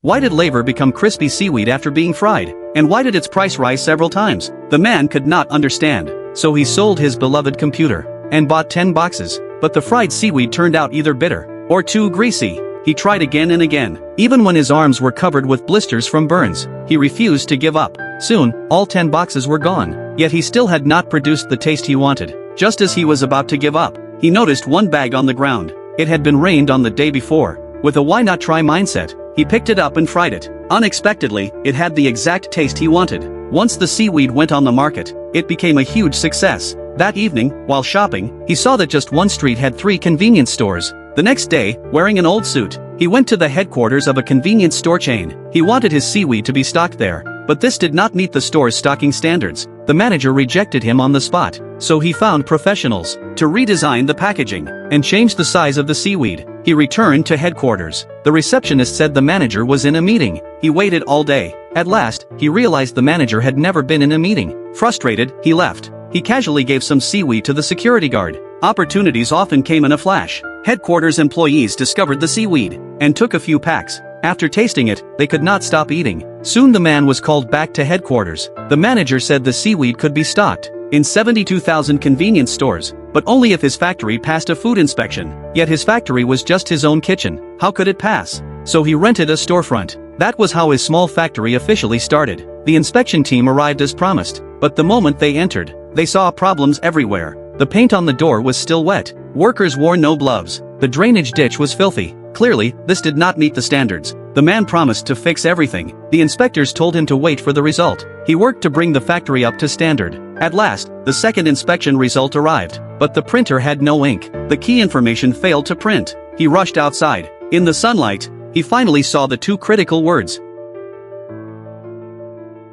Why did laver become crispy seaweed after being fried? And why did its price rise several times? The man could not understand. So he sold his beloved computer and bought 10 boxes. But the fried seaweed turned out either bitter or too greasy. He tried again and again. Even when his arms were covered with blisters from burns, he refused to give up. Soon, all 10 boxes were gone. Yet he still had not produced the taste he wanted. Just as he was about to give up, he noticed one bag on the ground. It had been rained on the day before. With a why not try mindset, he picked it up and fried it. Unexpectedly, it had the exact taste he wanted. Once the seaweed went on the market, it became a huge success. That evening, while shopping, he saw that just one street had 3 convenience stores. The next day, wearing an old suit, he went to the headquarters of a convenience store chain. He wanted his seaweed to be stocked there, but this did not meet the store's stocking standards. The manager rejected him on the spot, so he found professionals to redesign the packaging and change the size of the seaweed. He returned to headquarters. The receptionist said the manager was in a meeting. He waited all day. At last, he realized the manager had never been in a meeting. Frustrated, he left. He casually gave some seaweed to the security guard. Opportunities often came in a flash. Headquarters employees discovered the seaweed and took a few packs. After tasting it, they could not stop eating. Soon the man was called back to headquarters. The manager said the seaweed could be stocked in 72,000 convenience stores, but only if his factory passed a food inspection. Yet his factory was just his own kitchen. How could it pass? So he rented a storefront. That was how his small factory officially started. The inspection team arrived as promised, but the moment they entered, they saw problems everywhere. The paint on the door was still wet. Workers wore no gloves. The drainage ditch was filthy. Clearly, this did not meet the standards. The man promised to fix everything. The inspectors told him to wait for the result. He worked to bring the factory up to standard. At last, the second inspection result arrived, but the printer had no ink. The key information failed to print. He rushed outside. In the sunlight, he finally saw the 2 critical words: